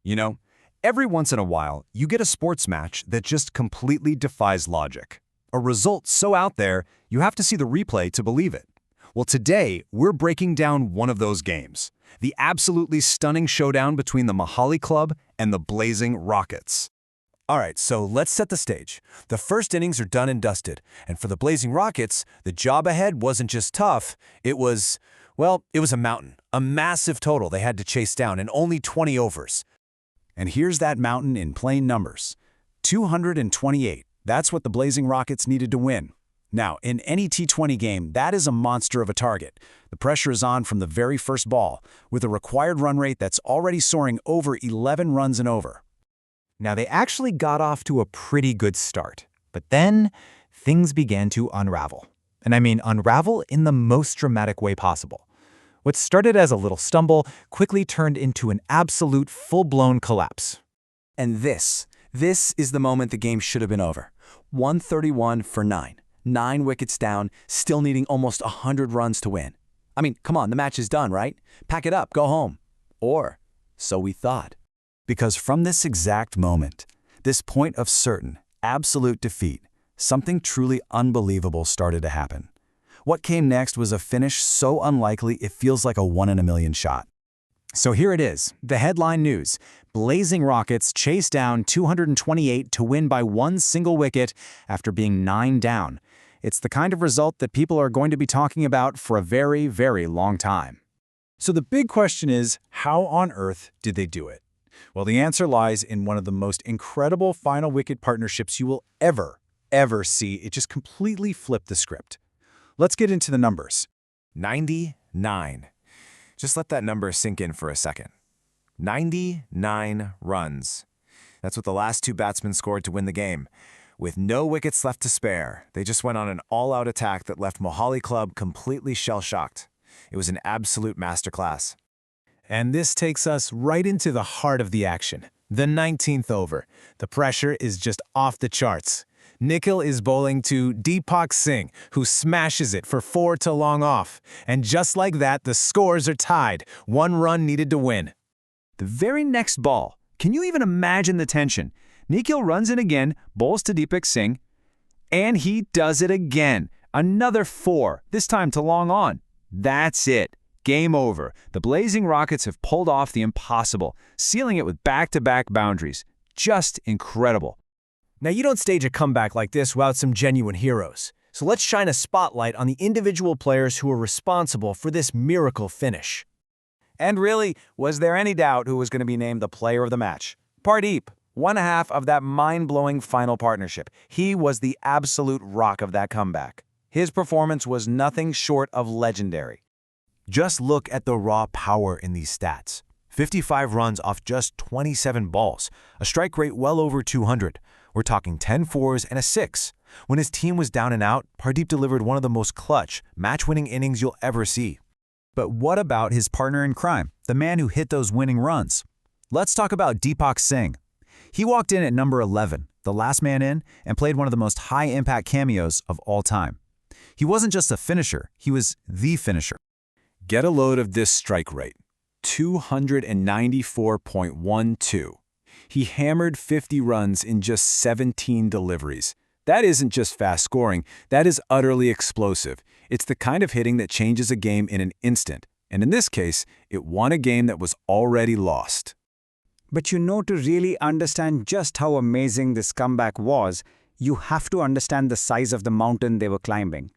You know, every once in a while, you get a sports match that just completely defies logic. A result so out there, you have to see the replay to believe it. Well, today, we're breaking down one of those games, the absolutely stunning showdown between the Mohali Club and the Blazing Rockets. All right, so let's set the stage. The first innings are done and dusted, and for the Blazing Rockets, the job ahead wasn't just tough, it was a mountain, a massive total they had to chase down in only 20 overs. And here's that mountain in plain numbers. 228. That's what the Blazing Rockets needed to win. Now, in any T20 game, that is a monster of a target. The pressure is on from the very first ball, with a required run rate that's already soaring over 11 runs and over. Now, they actually got off to a pretty good start, but then things began to unravel. And I mean unravel in the most dramatic way possible. What started as a little stumble quickly turned into an absolute full-blown collapse. And this is the moment the game should have been over. 131 for 9. 9 wickets down, still needing almost 100 runs to win. I mean, come on, the match is done, right? Pack it up, go home. Or so we thought. Because from this exact moment, this point of certain, absolute defeat, something truly unbelievable started to happen. What came next was a finish so unlikely it feels like a 1 in a million shot. So here it is, the headline news. Blazing Rockets chase down 228 to win by one single wicket after being 9 down. It's the kind of result that people are going to be talking about for a very, very long time. So the big question is, how on earth did they do it? Well, the answer lies in one of the most incredible final wicket partnerships you will ever see. It just completely flipped the script. Let's get into the numbers. 99. Just let that number sink in for a second. 99 runs. That's what the last 2 batsmen scored to win the game. With no wickets left to spare, they just went on an all-out attack that left Mohali Club completely shell-shocked. It was an absolute masterclass. And this takes us right into the heart of the action. The 19th over. The pressure is just off the charts. Nikhil is bowling to Deepak Singh, who smashes it for 4 to long off. And just like that, the scores are tied. 1 run needed to win. The very next ball, can you even imagine the tension? Nikhil runs in again, bowls to Deepak Singh, and he does it again. Another 4, this time to long on. That's it. Game over. The Blazing Rockets have pulled off the impossible, sealing it with back-to-back boundaries. Just incredible. Now, you don't stage a comeback like this without some genuine heroes. So let's shine a spotlight on the individual players who were responsible for this miracle finish. And really, was there any doubt who was going to be named the player of the match? Pardeep, one half of that mind-blowing final partnership. He was the absolute rock of that comeback. His performance was nothing short of legendary. Just look at the raw power in these stats. 55 runs off just 27 balls, a strike rate well over 200. We're talking 10 fours and a 6. When his team was down and out, Pardeep delivered one of the most clutch, match-winning innings you'll ever see. But what about his partner in crime, the man who hit those winning runs? Let's talk about Deepak Singh. He walked in at number 11, the last man in, and played one of the most high-impact cameos of all time. He wasn't just a finisher, he was the finisher. Get a load of this strike rate, 294.12. He hammered 50 runs in just 17 deliveries. That isn't just fast scoring, that is utterly explosive. It's the kind of hitting that changes a game in an instant. And in this case, it won a game that was already lost. But to really understand just how amazing this comeback was, you have to understand the size of the mountain they were climbing.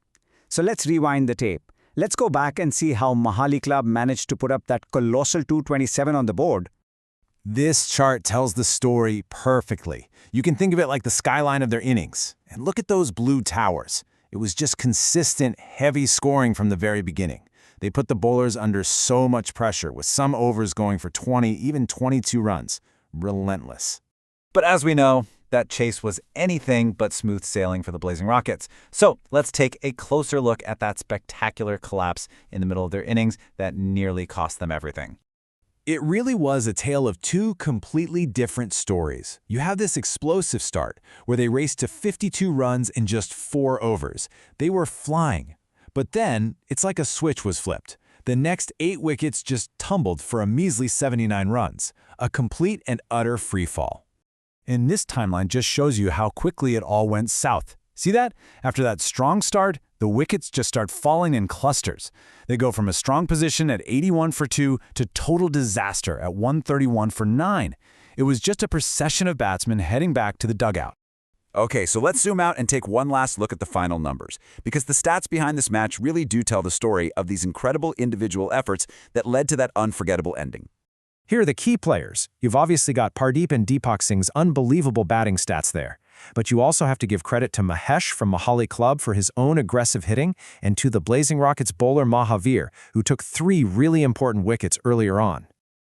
So let's rewind the tape. Let's go back and see how Mohali Club managed to put up that colossal 227 on the board. This chart tells the story perfectly. You can think of it like the skyline of their innings. And look at those blue towers. It was just consistent, heavy scoring from the very beginning. They put the bowlers under so much pressure, with some overs going for 20, even 22 runs. Relentless. But as we know, that chase was anything but smooth sailing for the Blazing Rockets. So let's take a closer look at that spectacular collapse in the middle of their innings that nearly cost them everything. It really was a tale of 2 completely different stories. You have this explosive start, where they raced to 52 runs in just 4 overs. They were flying. But then, it's like a switch was flipped. The next 8 wickets just tumbled for a measly 79 runs, a complete and utter freefall. And this timeline just shows you how quickly it all went south. See that? After that strong start, the wickets just start falling in clusters. They go from a strong position at 81 for 2 to total disaster at 131 for 9. It was just a procession of batsmen heading back to the dugout. Okay, so let's zoom out and take one last look at the final numbers, because the stats behind this match really do tell the story of these incredible individual efforts that led to that unforgettable ending. Here are the key players. You've obviously got Pardeep and Deepak Singh's unbelievable batting stats there. But you also have to give credit to Mahesh from Mohali Club for his own aggressive hitting, and to the Blazing Rockets bowler Mahavir, who took 3 really important wickets earlier on.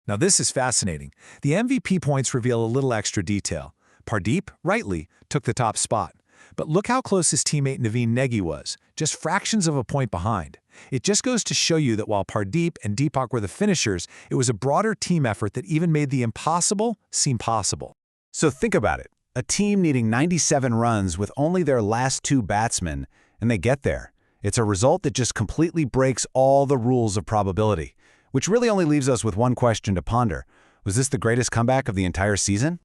Now this is fascinating. The MVP points reveal a little extra detail. Pardeep, rightly, took the top spot. But look how close his teammate Naveen Negi was, just fractions of a point behind. It just goes to show you that while Pardeep and Deepak were the finishers, it was a broader team effort that even made the impossible seem possible. So think about it. A team needing 97 runs with only their last 2 batsmen, and they get there. It's a result that just completely breaks all the rules of probability, which really only leaves us with one question to ponder. Was this the greatest comeback of the entire season?